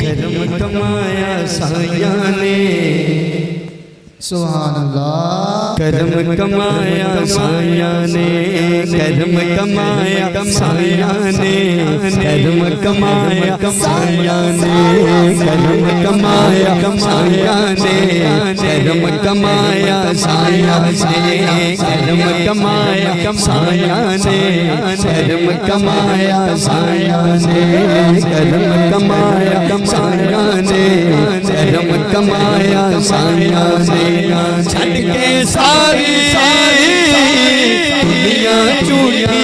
करम कमाया साया ने सुभान अल्लाह। करम कमाया साया ने करम कमाया साया ने करम कमाया साया ने करम कमाया साया ने करम कमाया साया ने करम कमाया साया ने करम कमाया साया ने करम कमाया साया ने करम कमाया साया ने छड़ के सारी दुनिया झूठी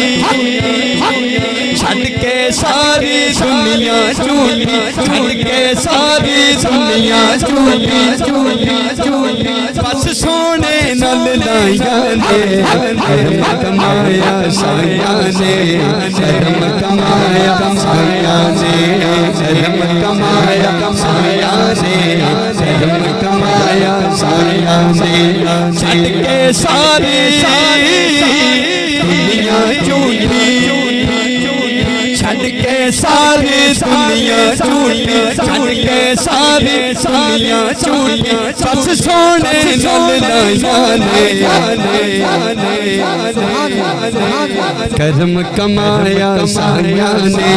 छड़ के सारी दुनिया झूठी छड़ के सारी दुनिया झूठी बस सोने नल लाया ने करम कमाया साया ने करम कमाया साया ने करम कमाया साया ने करम कमाया साया ने छड़ के सारी दुनिया झूठी छड़ के सारी दुनिया झूठी छड़ के सारी दुनिया झूठी बस सोने नल लाया ने करम कमाया साया ने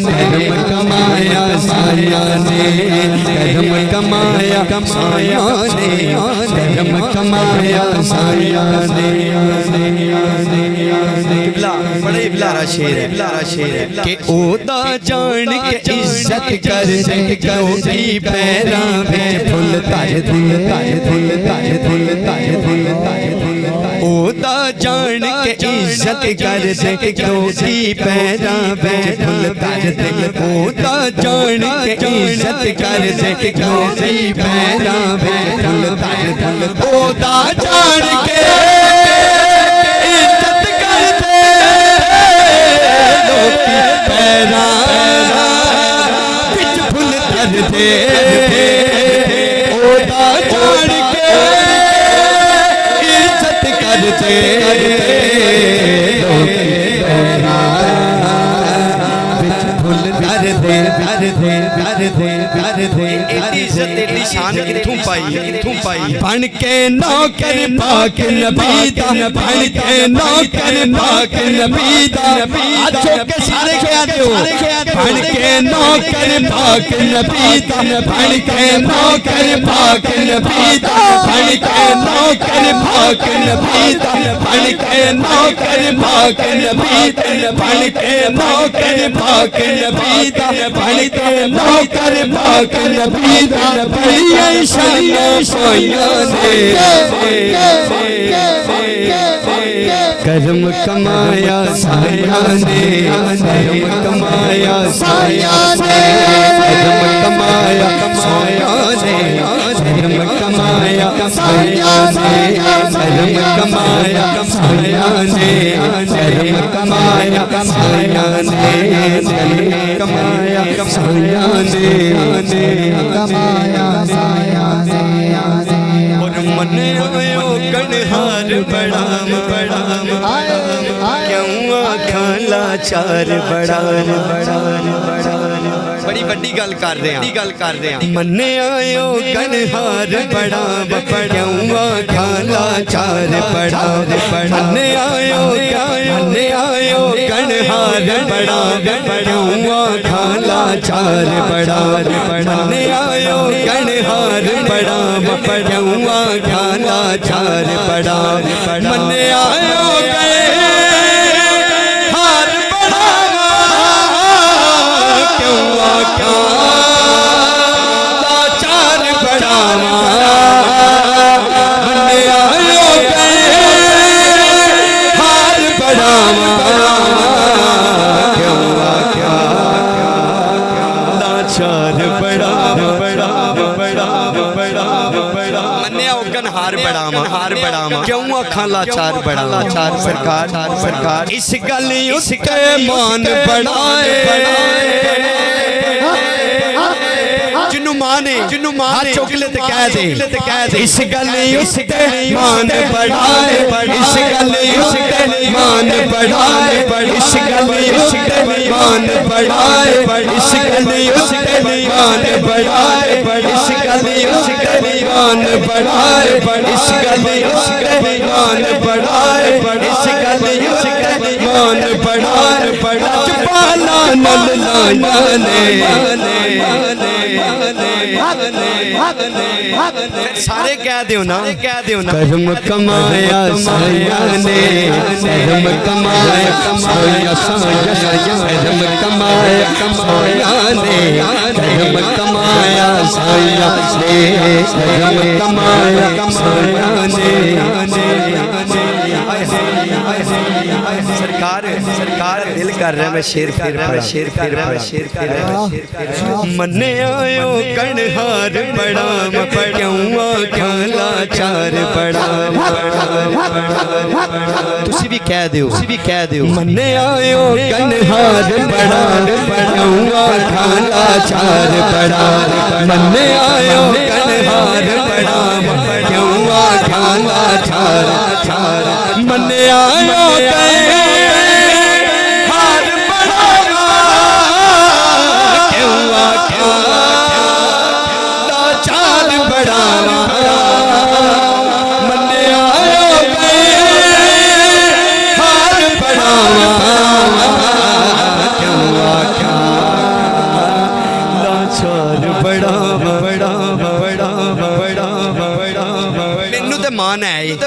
करम कमाया साया ने करम कमाया साया ने करम कमाया साया ने बड़े प्यारा शेर है कि ओदा जान के इज्जत कर कौदी पैरा विच फुल ताज फुल ताज फुल ताज फुल ताज फुल ताज ओदा जान के इज्जत कर कौदी पैरा विच फुल ताज ओदा जान के इज्जत कर कौदी पैरा विच फुल ताज ओदा जान के पैरा बिच फुल तर दे ओदा जान के इज्जत करते बिच फुल तर दे इज्जत एडी शान किथों पाई बन के नौकर पाक नबी दा बन के नौकर पाक नबी दा आजो के सारे क्या दो बन के नौकर पाक नबी दा बन के नौकर पाक नबी दा बन के नौकर पाक नबी दा बन के नौकर पाक नबी दा बन के नौकर पाक नबी दा बन के नौकर पाक नबी दा बड़ी शाया शाया ने करम कमाया साया ने करम कमाया साया ने करम कमाया साया ने करम कमाया साया ने करम कमाया साया ने करम कमाया साया ने करम कमाया साया ने कमाया साया ने और मन आयो कणहार बड़ाम बड़ाम क्यों आखां लाचार बड़ाम बड़ी बड़ी गल कर रहे हैं मन्ने आयो कणहार बड़ाम क्यों आखां लाचार बड़ाम मन्ने आयो कणहार बड़ाम क्यों आखां लाचार बड़ाम मन्ने आयो कणहार बड़ाम क्यों आखां लाचार बड़ाम मन्ने आयो हार बड़ावा क्यों आखां लाचार बड़ावा मन्ने आयो हार बड़ावा क्यों आखां लाचार बड़ावा हार बड़ावा क्यों आखां लाचार बड़ावा सरकार इस गल उसके मान बढ़ाए जिन्नू माने चुकले ते कह दे इस गल उसके मान बढ़ाए इस गल उसके मान बढ़ाए इस गल उसके मान बढ़ाए इस गल ईमान बढ़ाए इस गली उसका ईमान बढ़ाए इस गली उसका ईमान बढ़ाए इस गली उसका ईमान बढ़ाए पाला नल लाने सारे कह दो ना कर्म कमाया साया ने कर्म कमाया साया साया कर्म कमाया साया ने कर्म कमाया साया ने कर्म कमाया साया ने सरकार दिल कर रहा है मैं शेर फिर मन्ने आयो कणहार बड़ा क्यों आख्याला चार बड़ा तुसी भी कह दो मन्ने आयो कणहार बड़ा क्यों आख्याला चार बड़ा मन्ने आयो कणहार बड़ा क्यों आख्याला चार मन्ने आयो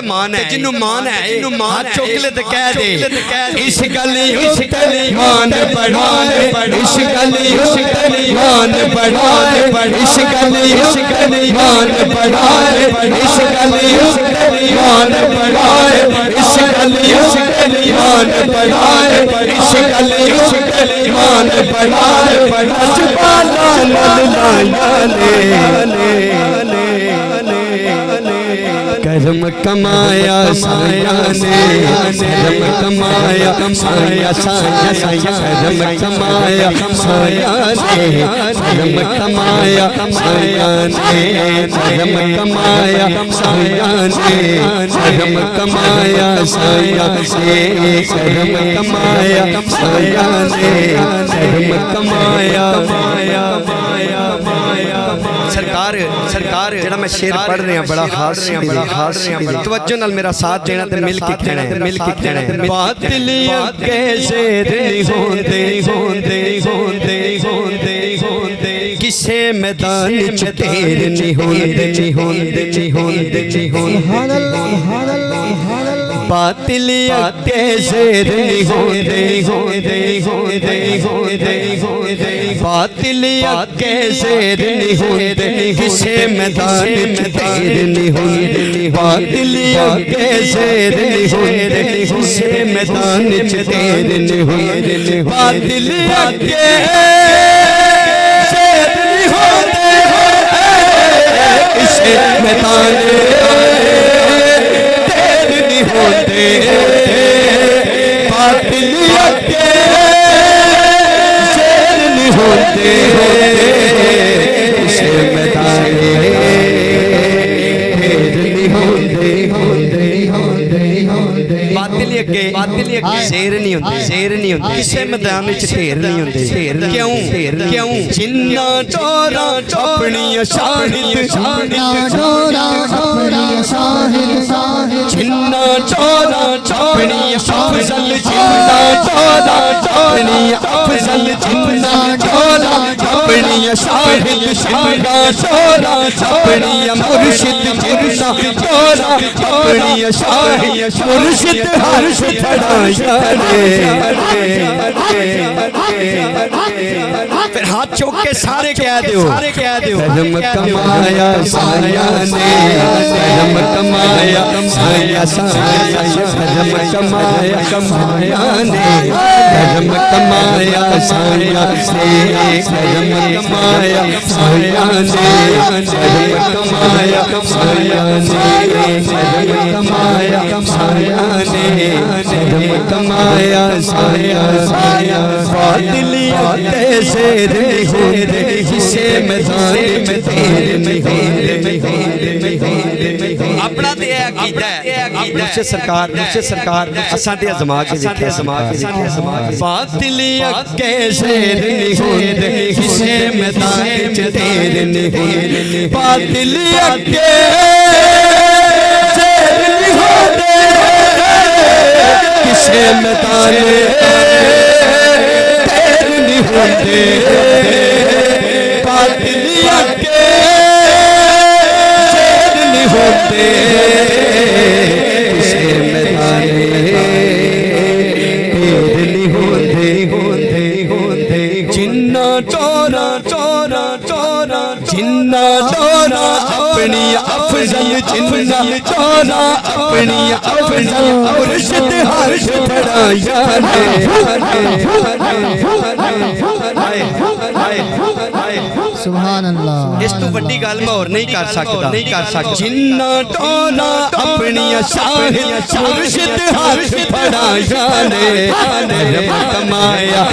मान है जिन्नू मान है हाथ चोकले ते कह दे इस गली उसका ईमान बढ़ाए इस गली उसका ईमान बढ़ाए इस गली उसका ईमान बढ़ाए इस गली उसका ईमान बढ़ाए इस गली उसका ईमान बढ़ाए इस गली उसका ईमान बढ़ाए पाला कर्म कमाया साया ने कर्म कमाया साया साया साया कर्म कमाया साया ने कर्म कमाया साया ने कर्म कमाया साया ने कर्म कमाया साया ने कर्म कमाया साया ने कर्म कमाया सरकार जेड़ा मैं शेर पढ़ रहा बड़ा खास तवज्जो नाल मेरा साथ देना ते मिल के कहना है बातिलियां कैसे नहीं होंदे किसे मैदान च ढेर नहीं होंदे बातिलियां कैसे नहीं होंदे बातिलियां कैसे नहीं होंदे किसे मैदान च ढेर नहीं होंदे बातिलियां कैसे नहीं होंदे किसे मैदान च ढेर नहीं होंदे बातिलियां कैसे नहीं होंदे किसे मैदान ढेर नहीं होंदे बातिलियां कैसे नहीं होंदे किसे मैदान बातिलियां शेर नहीं होंदे किसे मैदान च ढेर नहीं होंदे क्यों जिन्ना चोरा अपनी शाहिद जिन्ना चोरा अपनी अफजल जिन्ना चोरा अपनी अफजल जिन्ना चोरा अपनी शाहिद जिन्ना चोरा अपनी मुर्शिद जिन्ना चोरा अपनी शाहिद मुर्शिद हर्ष फिर हाथ चौक के सारे कह दो कर्म कमाया साया ने कर्म कमाया साया साया कर्म कमाया ने कर्म कमाया साया ने कर्म कमाया साया ने कर्म कमाया साया ने कर्म कमाया साया ने कर्म कमाया साया बातिलियां कैसे नहीं होंदे किसे मैदान में ढेर नहीं होंदे अपना ते अकीदा है सरकार असां ते आजमा के देखिया बातिलियां कैसे नहीं होंदे किसे मैदान में नहीं होंदे बातिल अगे शेर नहीं होंदे किसे मैदाने तेर नहीं होंदे बातिल अगे शेर नहीं होंदे किसे मैदाने जिन्ना चोरा चोरा चोरा जिन्ना चोरा अपनी अफजल जिन्ना चोरा अपनी अफजल मुर्शिद हर्ष बड़ा याने सुभान अल्लाह। इस तो बड़ी गल मैं और नहीं कर सकता जिन्ना टोला अपनी शाहिद मुर्शिद हर्ष बड़ा याने कमाया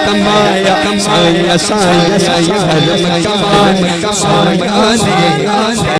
कमाया कमाया साया साया कमाया